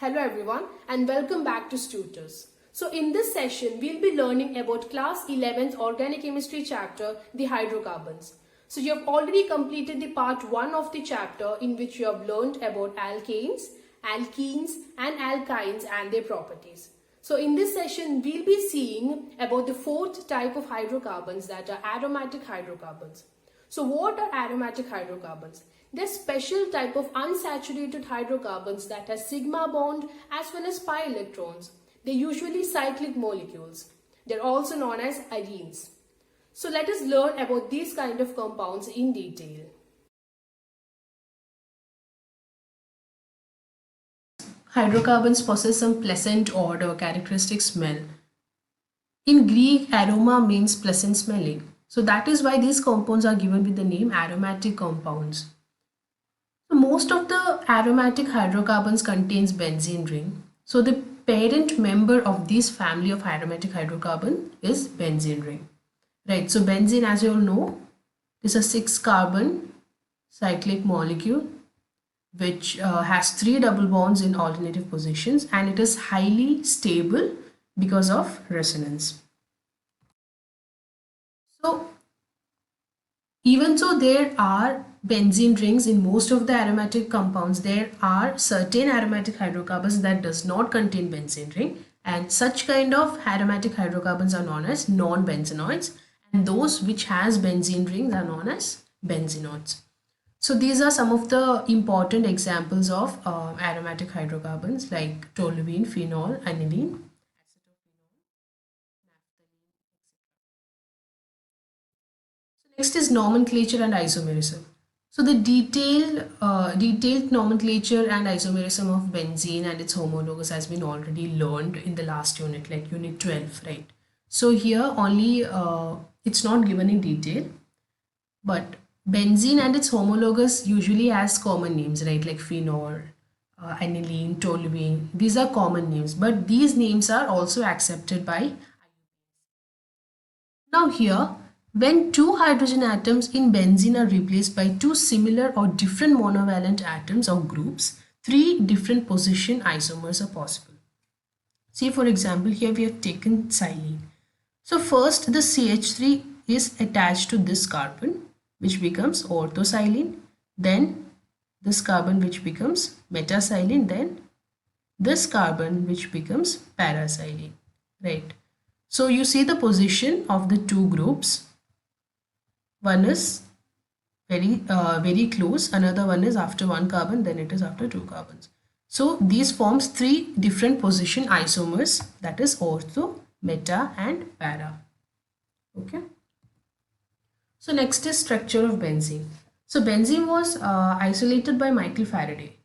Hello everyone and welcome back to Tutors. So in this session, we'll be learning about class 11th organic chemistry chapter, the hydrocarbons. So you have already completed the part 1 of the chapter in which you have learned about alkanes, alkenes and alkynes and their properties. So in this session, we'll be seeing about the fourth type of hydrocarbons, that are aromatic hydrocarbons. So what are aromatic hydrocarbons? They're special type of unsaturated hydrocarbons that has sigma bond as well as pi electrons. They're usually cyclic molecules. They're also known as arenes. So let us learn about these kind of compounds in detail. Hydrocarbons possess some pleasant odor or characteristic smell. In Greek, aroma means pleasant smelling. So that is why these compounds are given with the name aromatic compounds. So most of the aromatic hydrocarbons contains benzene ring. So the parent member of this family of aromatic hydrocarbon is benzene ring. Right, so benzene, as you all know, is a 6-carbon cyclic molecule which has 3 double bonds in alternative positions, and it is highly stable because of resonance. So even though there are benzene rings in most of the aromatic compounds, there are certain aromatic hydrocarbons that does not contain benzene ring, and such kind of aromatic hydrocarbons are known as non-benzenoids, and those which has benzene rings are known as benzenoids. So these are some of the important examples of aromatic hydrocarbons like toluene, phenol, aniline. Next is nomenclature and isomerism. So the detailed nomenclature and isomerism of benzene and its homologous has been already learned in the last unit, like unit 12, right? So here only it's not given in detail, but benzene and its homologous usually has common names, right? Like phenol, aniline, toluene. These are common names, but these names are also accepted by. Now here, when 2 hydrogen atoms in benzene are replaced by 2 similar or different monovalent atoms or groups, 3 different position isomers are possible. See, for example, here we have taken xylene. So first the CH3 is attached to this carbon, which becomes orthoxylene, then this carbon which becomes metaxylene, then this carbon which becomes paraxylene, right? So you see the position of the 2 groups. One is very close, another one is after 1 carbon, then it is after 2 carbons. So these forms 3 different position isomers, that is ortho, meta and para. Okay. So next is structure of benzene. So benzene was isolated by Michael Faraday.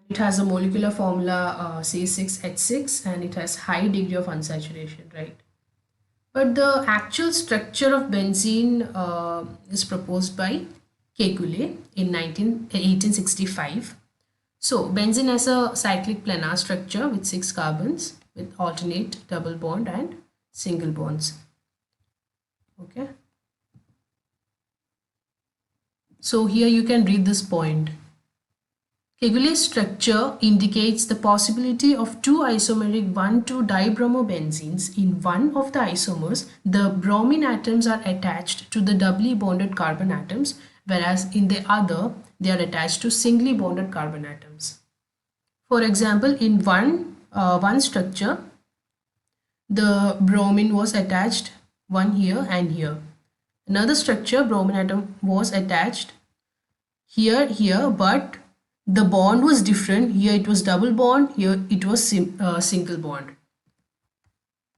It has a molecular formula C6H6 and it has high degree of unsaturation, right? But the actual structure of benzene is proposed by Kekulé in 1865. So benzene has a cyclic planar structure with 6 carbons with alternate double bond and single bonds. Okay. So here you can read this point. Kegulé's structure indicates the possibility of 2 isomeric 1,2-dibromobenzenes. In one of the isomers, the bromine atoms are attached to the doubly bonded carbon atoms, whereas in the other, they are attached to singly bonded carbon atoms. For example, in one structure, the bromine was attached one here and here. Another structure, bromine atom was attached here, but the bond was different. Here it was double bond, here it was single bond.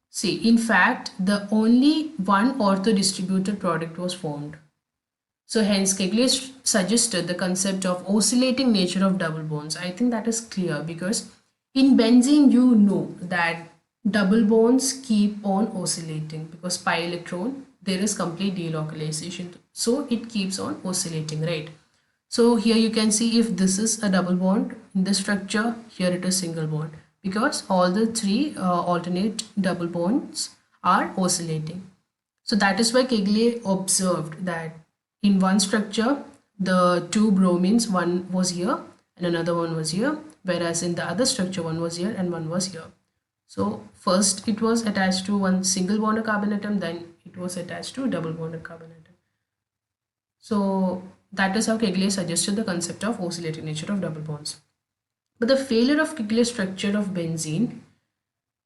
See, in fact, the only one ortho-distributed product was formed. So hence Kekulé suggested the concept of oscillating nature of double bonds. I think that is clear because in benzene you know that double bonds keep on oscillating because pi electron, there is complete delocalization. So it keeps on oscillating, right? So here you can see if this is a double bond in this structure, here it is single bond because all the 3 alternate double bonds are oscillating. So that is why Kekulé observed that in one structure, the 2 bromines, one was here and another one was here. whereas in the other structure one was here and one was here. So first it was attached to one single bonded carbon atom, then it was attached to double bonded carbon atom. So that is how Kegley suggested the concept of oscillating nature of double bonds. But the failure of Kegley's structure of benzene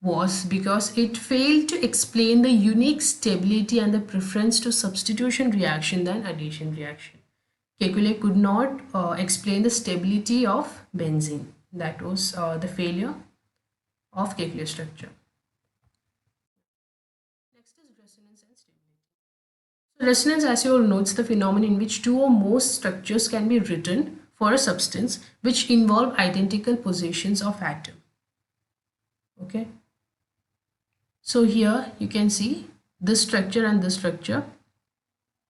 was because it failed to explain the unique stability and the preference to substitution reaction than addition reaction. Kekulé could not explain the stability of benzene. That was the failure of Kekulé structure. Next is resonance and stability. So resonance, as you all know, it's the phenomenon in which two or more structures can be written for a substance which involve identical positions of atom. Okay. So here you can see this structure and this structure.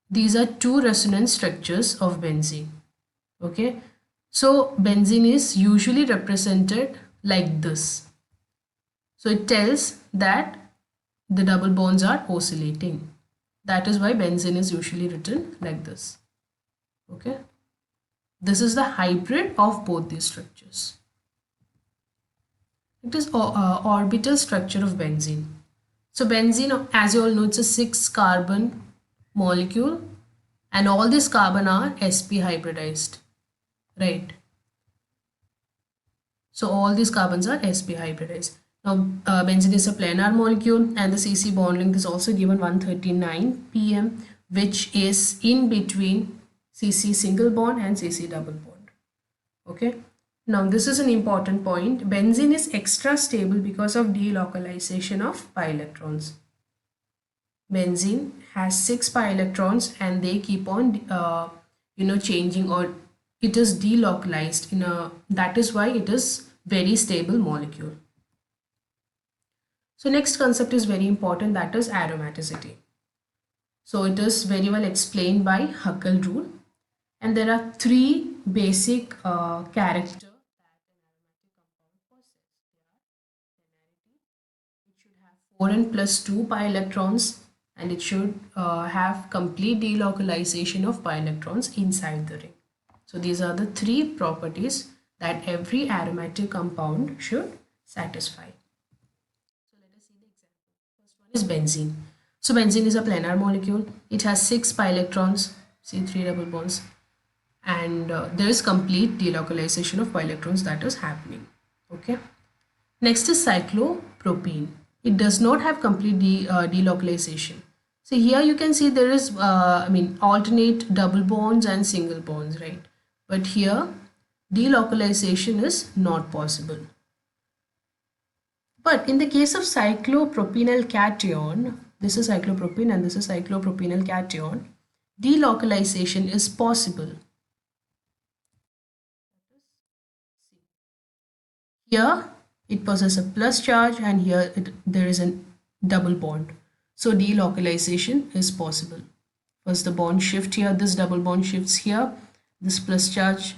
These are two resonance structures of benzene. Okay. So benzene is usually represented like this. So it tells that the double bonds are oscillating. That is why benzene is usually written like this. Okay. This is the hybrid of both these structures. It is orbital structure of benzene. So benzene, as you all know, it's a 6-carbon molecule and all these carbon are sp hybridized, right? So all these carbons are sp hybridized. Now benzene is a planar molecule and the CC bond length is also given 139 pm, which is in between CC single bond and CC double bond. Okay. Now this is an important point. Benzene is extra stable because of delocalization of pi electrons. Benzene has 6 pi electrons and they keep on changing, or it is delocalized in a, that is why it is very stable molecule. So next concept is very important, that is aromaticity. So it is very well explained by Huckel rule, and there are 3 basic characters. It should have 4n plus 2 pi electrons and it should have complete delocalization of pi electrons inside the ring. So these are the 3 properties that every aromatic compound should satisfy. So let us see the example. First one is benzene. So benzene is a planar molecule. It has 6 pi electrons, see 3 double bonds, and there is complete delocalization of pi electrons that is happening. Okay. Next is cyclopropene. It does not have complete delocalization. So here you can see there is alternate double bonds and single bonds, right? But here delocalization is not possible. But in the case of cyclopropenyl cation, this is cyclopropene and this is cyclopropenyl cation, delocalization is possible. Here it possesses a plus charge and here there is a double bond. So delocalization is possible. First the bond shift here, this double bond shifts here, this plus charge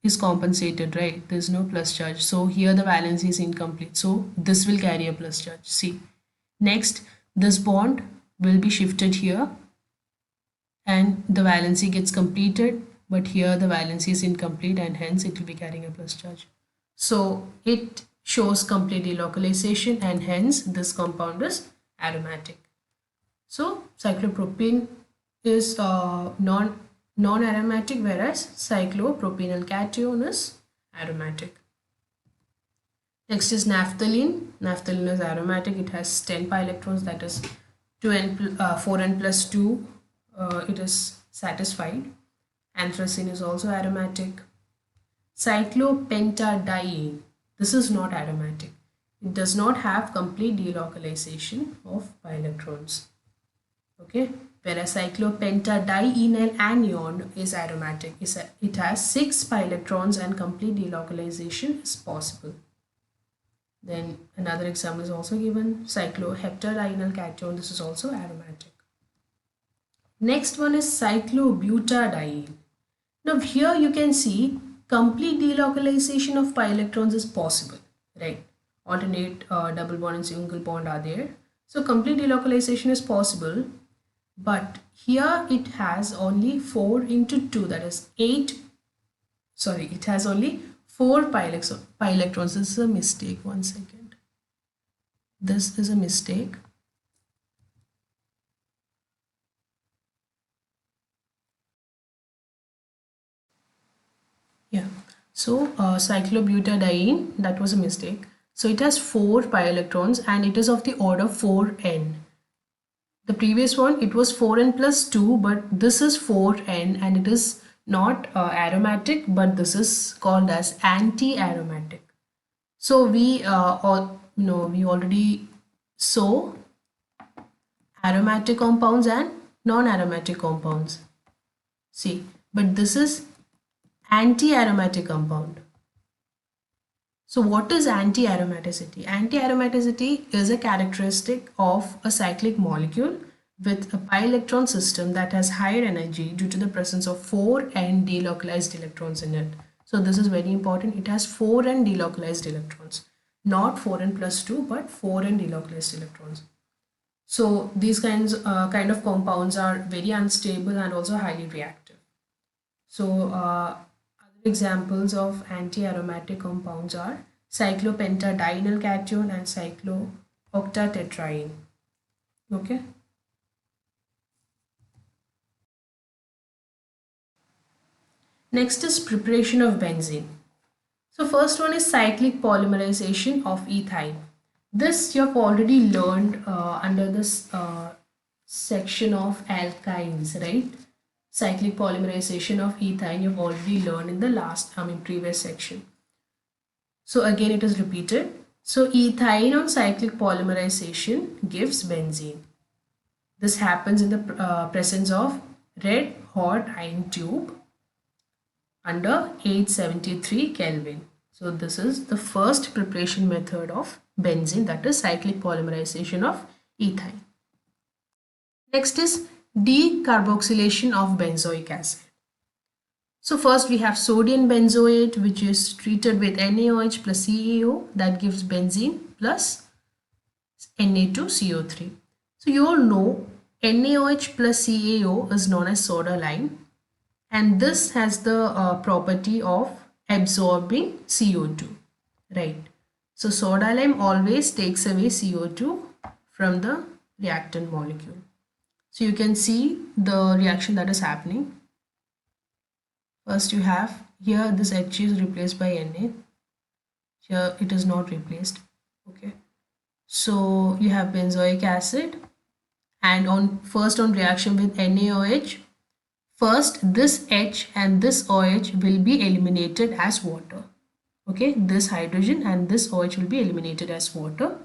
is compensated, right? There's no plus charge. So here the valency is incomplete. So this will carry a plus charge. See. Next, this bond will be shifted here and the valency gets completed, but here the valency is incomplete and hence it will be carrying a plus charge. So it shows complete delocalization and hence this compound is aromatic. So cyclopropene is non-aromatic, whereas cyclopropenyl cation is aromatic. Next is naphthalene. Naphthalene is aromatic. It has 10 pi electrons, that is 4n plus 2. It is satisfied. Anthracene is also aromatic. Cyclopentadiene. This is not aromatic. It does not have complete delocalization of pi electrons. Okay. Whereas cyclopentadienyl anion is aromatic. It has 6 pi electrons and complete delocalization is possible. Then another example is also given, cycloheptadienyl cation. This is also aromatic. Next one is cyclobutadiene. Now here you can see complete delocalization of pi electrons is possible, right? Alternate double bond and single bond are there. So complete delocalization is possible, but here it has only 4 into 2, that is 8. Sorry, it has only 4 pi electrons. This is a mistake. One second. This is a mistake. Yeah. So cyclobutadiene, that was a mistake. So it has 4 pi electrons and it is of the order 4n. The previous one, it was 4n plus 2, but this is 4n and it is not aromatic, but this is called as anti-aromatic. So we we already saw aromatic compounds and non-aromatic compounds. See, but this is anti-aromatic compound. So what is anti-aromaticity? Anti-aromaticity is a characteristic of a cyclic molecule with a pi electron system that has higher energy due to the presence of 4n delocalized electrons in it. So this is very important. It has 4n delocalized electrons, not 4n plus 2, but 4n delocalized electrons. So these kind of compounds are very unstable and also highly reactive. So other examples of anti-aromatic compounds are cyclopentadienyl cation and cyclooctatetraene. Okay. Next is preparation of benzene. So first one is cyclic polymerization of ethyne. This you have already learned under this section of alkynes, right? Cyclic polymerization of ethyne you've already learned in the previous section. So again it is repeated. So ethyne on cyclic polymerization gives benzene. This happens in the presence of red hot iron tube under 873 Kelvin. So this is the first preparation method of benzene, that is cyclic polymerization of ethyne. Next is decarboxylation of benzoic acid. So first we have sodium benzoate, which is treated with NaOH plus CaO, that gives benzene plus Na2CO3. So you all know NaOH plus CaO is known as soda lime, and this has the property of absorbing CO2, right? So soda lime always takes away CO2 from the reactant molecule. So you can see the reaction that is happening. First you have here this H is replaced by Na. Here it is not replaced. Okay. So you have benzoic acid, and on reaction with NaOH, first this H and this OH will be eliminated as water. Okay, this hydrogen and this OH will be eliminated as water,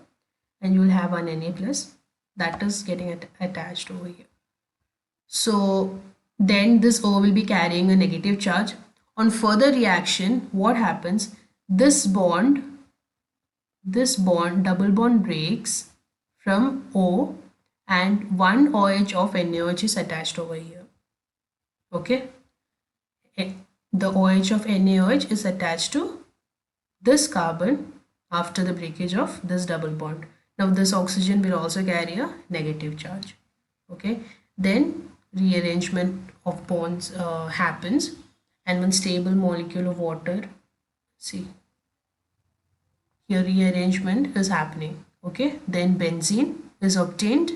and you will have an Na plus that is getting attached over here. So then this O will be carrying a negative charge. On further reaction, what happens? This bond, double bond breaks from O, and one OH of NaOH is attached over here. Okay, the OH of NaOH is attached to this carbon after the breakage of this double bond. Now this oxygen will also carry a negative charge. Okay, then rearrangement of bonds happens, and one stable molecule of water, see here rearrangement is happening. Okay, then benzene is obtained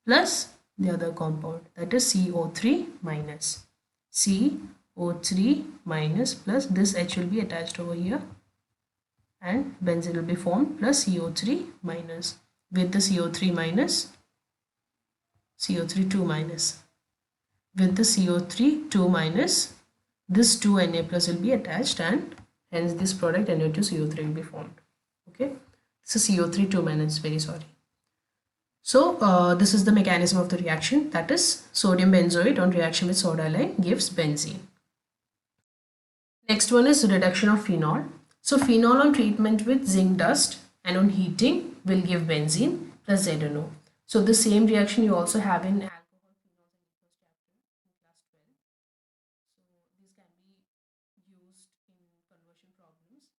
plus the other compound, that is CO3 minus. CO3 minus plus this H will be attached over here, and benzene will be formed plus CO3 minus with the CO3 minus, CO3 2 minus. With the CO3 2 minus, this 2 Na plus will be attached, and hence this product Na2CO3 will be formed. Okay, this is CO3 2 minus, very sorry. So this is the mechanism of the reaction, that is sodium benzoate on reaction with soda lime gives benzene. Next one is reduction of phenol. So phenol on treatment with zinc dust and on heating will give benzene plus ZNO. So the same reaction you also have in alcohol phenols in the first chapter in class 12. So this can be used in conversion problems.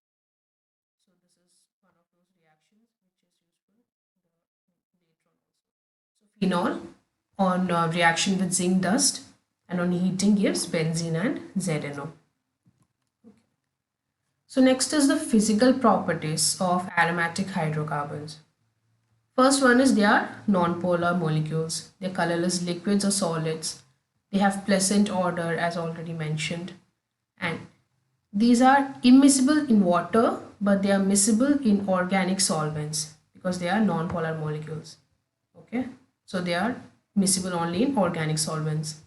So this is one of those reactions which is useful later on also. So phenol on reaction with zinc dust and on heating gives benzene and ZNO. So next is the physical properties of aromatic hydrocarbons. First one is they are non-polar molecules. They're colorless liquids or solids. They have pleasant odor as already mentioned. And these are immiscible in water, but they are miscible in organic solvents because they are non-polar molecules. Okay, so they are miscible only in organic solvents.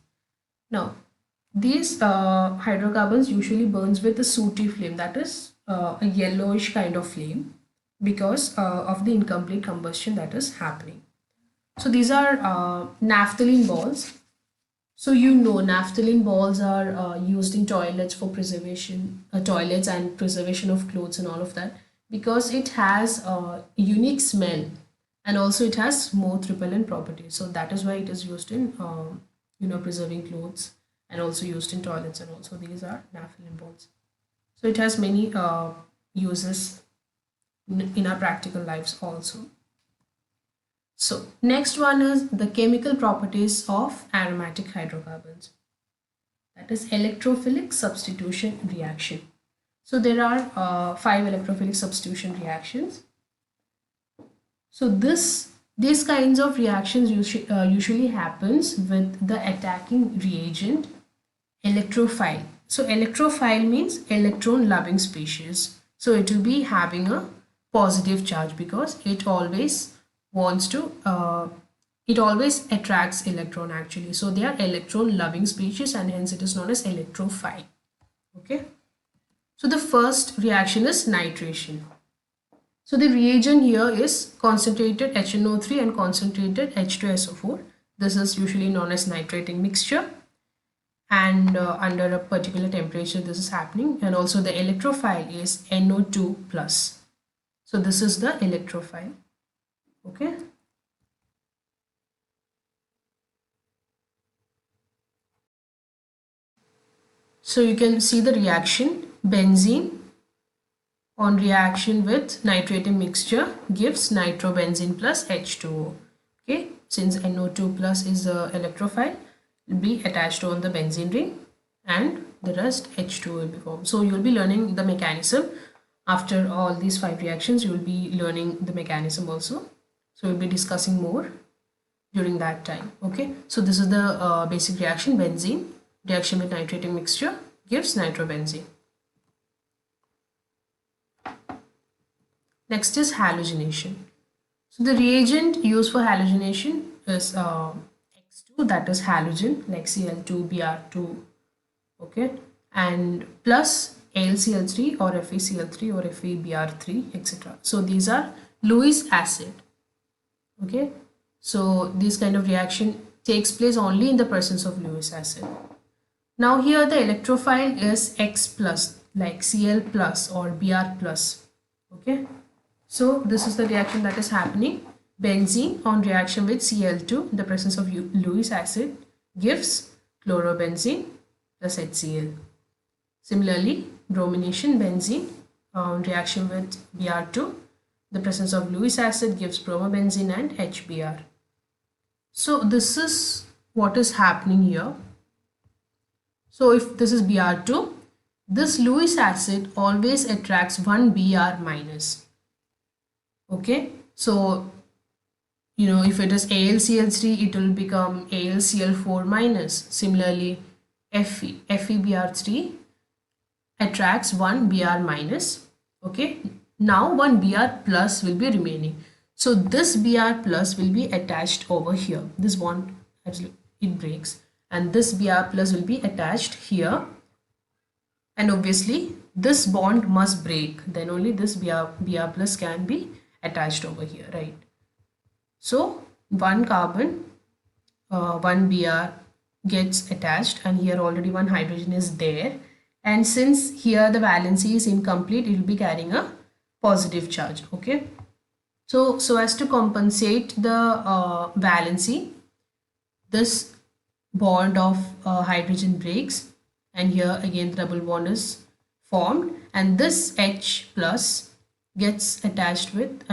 Now, these hydrocarbons usually burns with a sooty flame, that is a yellowish kind of flame because of the incomplete combustion that is happening. So these are naphthalene balls. So you know naphthalene balls are used in toilets for preservation, toilets and preservation of clothes and all of that because it has a unique smell and also it has moth repellent properties. So that is why it is used in preserving clothes and also used in toilets, and also these are naphthalene balls. So it has many uses in our practical lives also. So next one is the chemical properties of aromatic hydrocarbons. That is electrophilic substitution reaction. So there are 5 electrophilic substitution reactions. So these kinds of reactions usually happens with the attacking reagent electrophile. So electrophile means electron loving species. So it will be having a positive charge because it always wants to it always attracts electron actually. So they are electron loving species and hence it is known as electrophile. Okay, so the first reaction is nitration. So the reagent here is concentrated HNO3 and concentrated H2SO4. This is usually known as nitrating mixture, and under a particular temperature this is happening, and also the electrophile is NO2 plus. So this is the electrophile. Okay, so you can see the reaction. Benzene on reaction with nitrating mixture gives nitrobenzene plus H2O. Okay, since NO2 plus is the electrophile, will be attached on the benzene ring and the rest H2O will be formed. So you will be learning the mechanism. After all these 5 reactions, you will be learning the mechanism also. So we'll be discussing more during that time. Okay, so this is the basic reaction. Benzene reaction with nitrating mixture gives nitrobenzene. Next is halogenation. So the reagent used for halogenation is X2, that is halogen like Cl2Br2, okay, and plus AlCl3 or FeCl3 or FeBr3, etc. So these are Lewis acid. Okay, so this kind of reaction takes place only in the presence of Lewis acid. Now here the electrophile is X plus like Cl plus or Br plus. Okay, so this is the reaction that is happening. Benzene on reaction with Cl2 in the presence of Lewis acid gives chlorobenzene plus HCl. Similarly, bromination benzene on reaction with Br2, the presence of Lewis acid gives bromobenzene and HBr. So this is what is happening here. So if this is Br2, this Lewis acid always attracts one Br minus. Okay, so if it is AlCl3, it will become AlCl4 minus. Similarly, FeBr3 attracts one Br minus. Okay, now one Br plus will be remaining. So this Br plus will be attached over here. This bond, it breaks, and this Br plus will be attached here. And obviously, this bond must break. Then only this Br plus can be attached over here, right? So one carbon, one Br gets attached, and here already one hydrogen is there. And since here the valency is incomplete, it will be carrying a positive charge. Okay, so as to compensate the valency, this bond of hydrogen breaks, and here again the double bond is formed, and this H plus gets attached with,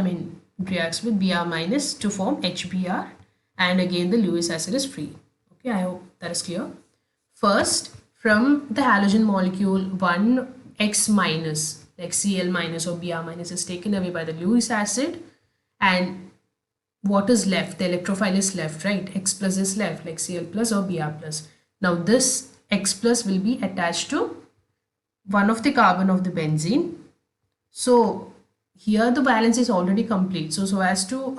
reacts with Br minus to form HBr, and again the Lewis acid is free. Okay, I hope that is clear. First, from the halogen molecule, one X minus like Cl minus or Br minus is taken away by the Lewis acid, and what is left? The electrophile is left, right? X plus is left, like Cl plus or Br plus. Now this X plus will be attached to one of the carbon of the benzene. So here the balance is already complete. So as to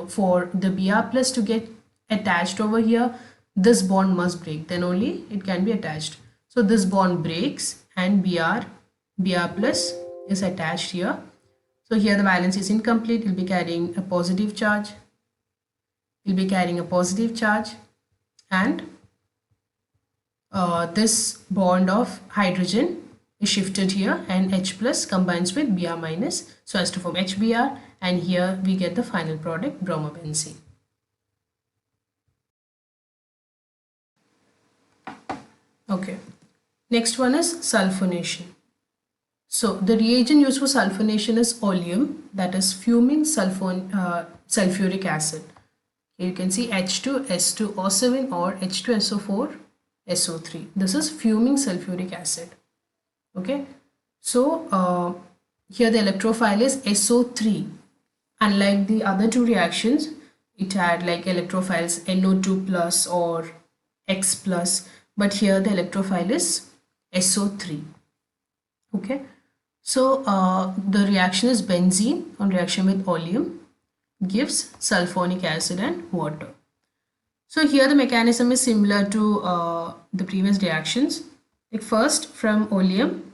for the Br plus to get attached over here, this bond must break, then only it can be attached. So this bond breaks and Br plus is attached here. So here the valence is incomplete. It will be carrying a positive charge. It will be carrying a positive charge, and this bond of hydrogen is shifted here, and H plus combines with Br minus so as to form HBr, and here we get the final product, bromobenzene. Okay, next one is sulfonation. So the reagent used for sulfonation is oleum, that is fuming sulfuric acid. Here you can see H2S2O7 or H2SO4 SO3. This is fuming sulfuric acid. Okay, so here the electrophile is SO3. Unlike the other two reactions, it had like electrophiles NO2 plus or X plus, but here the electrophile is SO3. Okay, so the reaction is benzene on reaction with oleum gives sulfonic acid and water. So here the mechanism is similar to the previous reactions. Like first, from oleum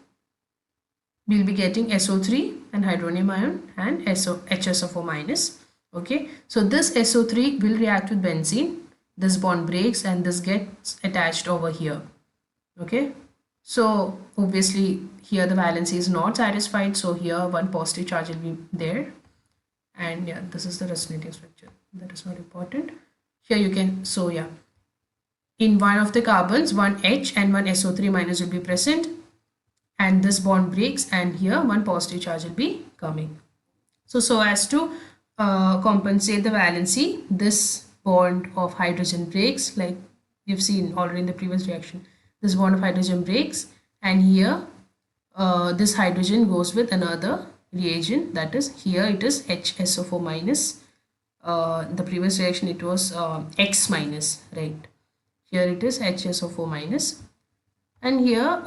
we'll be getting SO3 and hydronium ion and HSO4 minus. Okay, so this SO3 will react with benzene. This bond breaks and this gets attached over here. Okay, so obviously here the valency is not satisfied, so here one positive charge will be there, and yeah, this is the resonating structure. That is not important. Here you can, so yeah, in one of the carbons one H and one SO3 minus will be present, and this bond breaks, and here one positive charge will be coming. So as to compensate the valency, this bond of hydrogen breaks, like we've seen already in the previous reaction. This bond of hydrogen breaks, and here this hydrogen goes with another reagent, that is here it is HSO4 minus. The previous reaction it was X minus, right? Here it is HSO4 minus, and here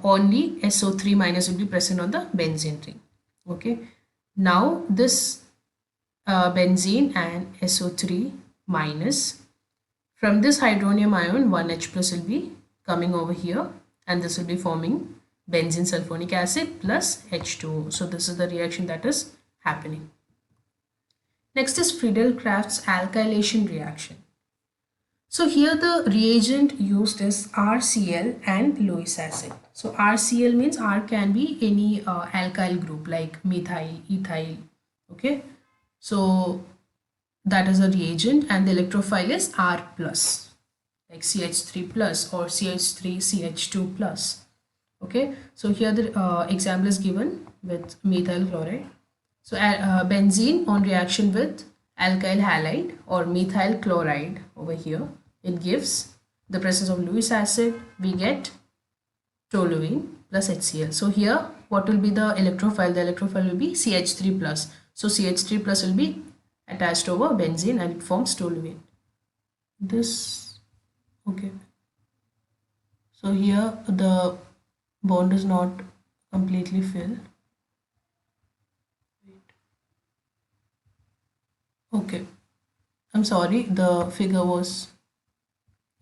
only SO3 minus will be present on the benzene ring. Okay, now this benzene and SO3 minus, from this hydronium ion 1H plus will be coming over here, and this will be forming benzene sulfonic acid plus H2O. So this is the reaction that is happening. Next is Friedel-Crafts alkylation reaction. So here the reagent used is RCl and Lewis acid. So RCl means R can be any alkyl group like methyl, ethyl. Okay, so that is a reagent, and the electrophile is R plus, like CH3 plus or CH3CH2 plus. Okay, so here the example is given with methyl chloride. So benzene on reaction with alkyl halide or methyl chloride over here, it gives the presence of Lewis acid, we get toluene plus HCl. So here what will be the electrophile? The electrophile will be CH3 plus. So CH3 plus will be attached over benzene and it forms toluene. This, okay. So here the bond is not completely filled. Okay, I'm sorry, the figure was,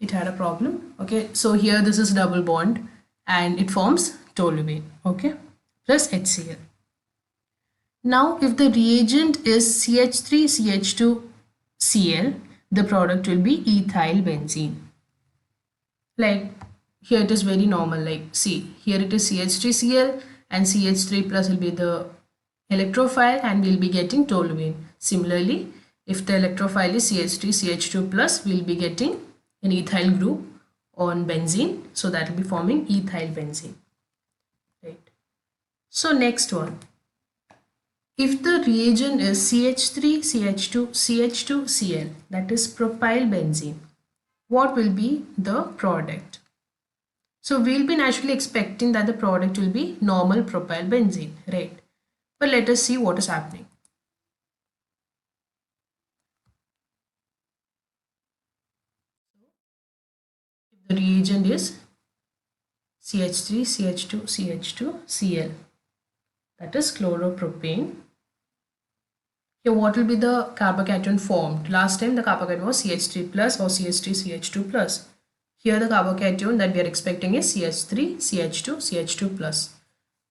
it had a problem. Okay, so here this is double bond and it forms toluene, okay, plus HCl. Now if the reagent is CH3CH2Cl, the product will be ethyl benzene. Like here it is very normal, like see, here it is CH3Cl and CH3 plus will be the electrophile and we'll be getting toluene. Similarly, if the electrophile is CH3CH2 plus, we'll be getting an ethyl group on benzene, so that will be forming ethyl benzene, right? So next one, if the reagent is CH3CH2CH2Cl, that is propyl benzene, what will be the product? So we'll be naturally expecting that the product will be normal propyl benzene, right? But let us see what is happening. The reagent is CH3, CH2, CH2, Cl. That is chloropropane. Here what will be the carbocation formed? Last time the carbocation was CH3 plus or CH3 CH2 plus. Here the carbocation that we are expecting is CH3 CH2 CH2 plus.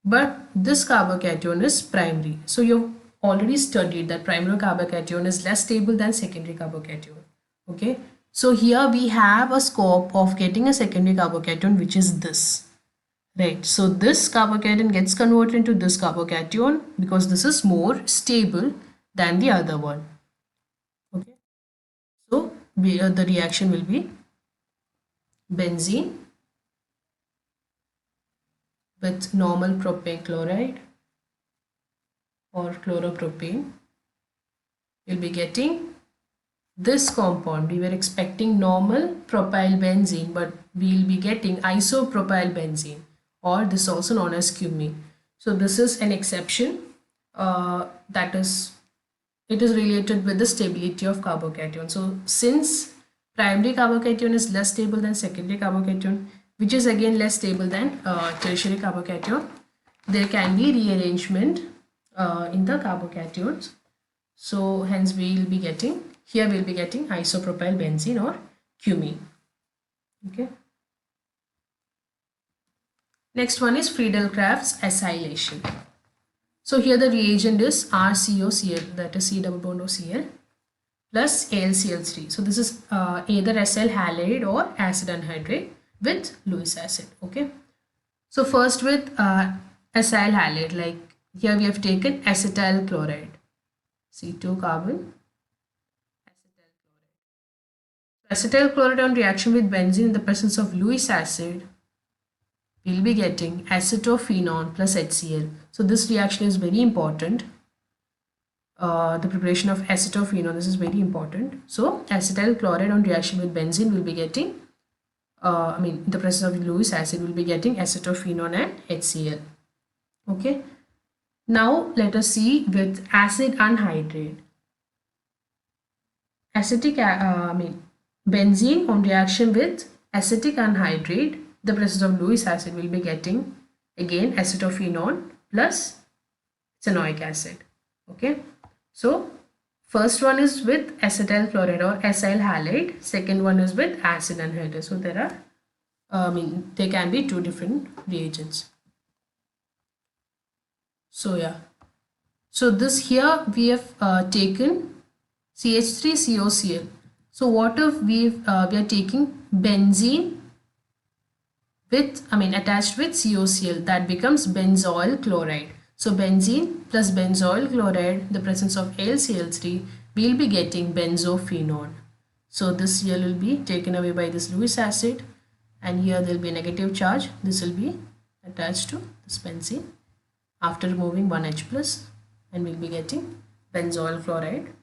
But this carbocation is primary. So you've already studied that primary carbocation is less stable than secondary carbocation. Okay. So here we have a scope of getting a secondary carbocation, which is this. Right, so this carbocation gets converted into this carbocation because this is more stable than the other one. Okay, so the reaction will be benzene with normal propane chloride or chloropropane. We'll be getting this compound. We were expecting normal propyl benzene, but we'll be getting isopropyl benzene, or this is also known as cumene. So this is an exception, that is, it is related with the stability of carbocation. So since primary carbocation is less stable than secondary carbocation, which is again less stable than tertiary carbocation, there can be rearrangement in the carbocations. So hence we will be getting, here we will be getting isopropyl benzene or cumene. Okay. Next one is Friedel-Crafts acylation. So here the reagent is RCOCl, that is C double bond OCl plus AlCl3. So this is either acyl halide or acid anhydride with Lewis acid. Okay. So first with acyl halide, like here we have taken acetyl chloride, C2 carbon, acetyl chloride on reaction with benzene in the presence of Lewis acid, we'll be getting acetophenone plus HCl. So this reaction is very important. The preparation of acetophenone, this is very important. So acetyl chloride on reaction with benzene will be getting, in the presence of Lewis acid, will be getting acetophenone and HCl. Okay. Now let us see with acid anhydride. Benzene on reaction with acetic anhydride, the presence of Lewis acid, will be getting again acetophenone plus xenoic acid. Okay, so first one is with acetyl chloride or acyl halide, second one is with acid anhydride. So there are, there can be two different reagents. So yeah, so this here we have taken CH3COCl. So what if we are taking benzene with, attached with COCl, that becomes benzoyl chloride. So benzene plus benzoyl chloride, the presence of AlCl3, we will be getting benzophenone. So this Cl will be taken away by this Lewis acid, and here there will be a negative charge. This will be attached to this benzene after removing one H plus, and we'll be getting benzoyl chloride.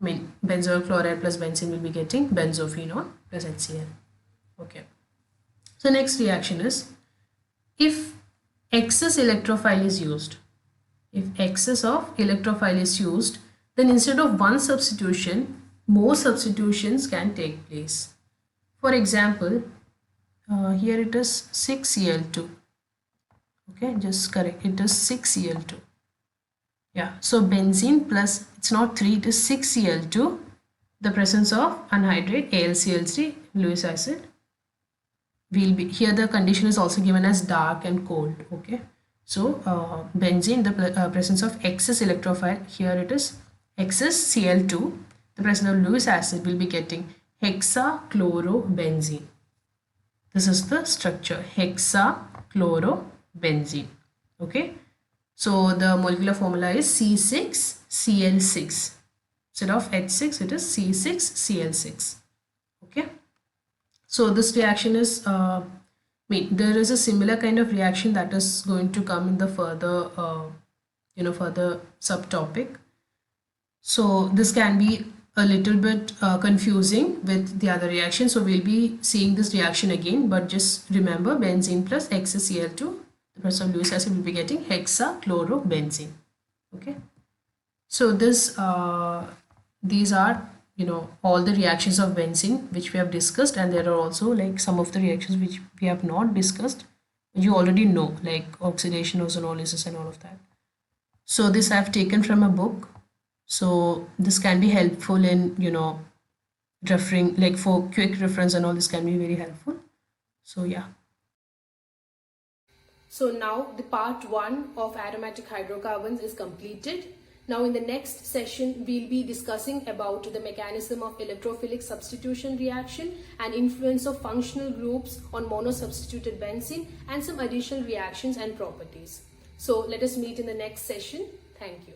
Benzoyl chloride plus benzene will be getting benzophenone plus HCl. Okay. So next reaction is, if excess electrophile is used, then instead of one substitution, more substitutions can take place. For example, here it is 6Cl2. Okay, just correct, it is 6Cl2. Yeah, so benzene plus, it's not 3, it is 6Cl2, the presence of anhydride AlCl3, Lewis acid. Will be here, the condition is also given as dark and cold. Okay, so benzene, the presence of excess electrophile, here it is excess Cl2, the presence of Lewis acid, will be getting hexachlorobenzene. This is the structure, hexachlorobenzene. Okay, so the molecular formula is C6Cl6. Instead of H6, it is C6Cl6. Okay. So this reaction is, there is a similar kind of reaction that is going to come in the further, further subtopic. So this can be a little bit confusing with the other reaction. So we'll be seeing this reaction again, but just remember benzene plus HCl2, the presence of Lewis acid, will be getting hexachlorobenzene. Okay. So these are, you know, all the reactions of benzene which we have discussed, and there are also like some of the reactions which we have not discussed. You already know, like oxidation, ozonolysis, and all of that. So this I've taken from a book. So this can be helpful in, you know, referring, like for quick reference and all, this can be very helpful. So yeah. So now the part 1 of aromatic hydrocarbons is completed. Now in the next session, we'll be discussing about the mechanism of electrophilic substitution reaction and influence of functional groups on monosubstituted benzene and some additional reactions and properties. So let us meet in the next session. Thank you.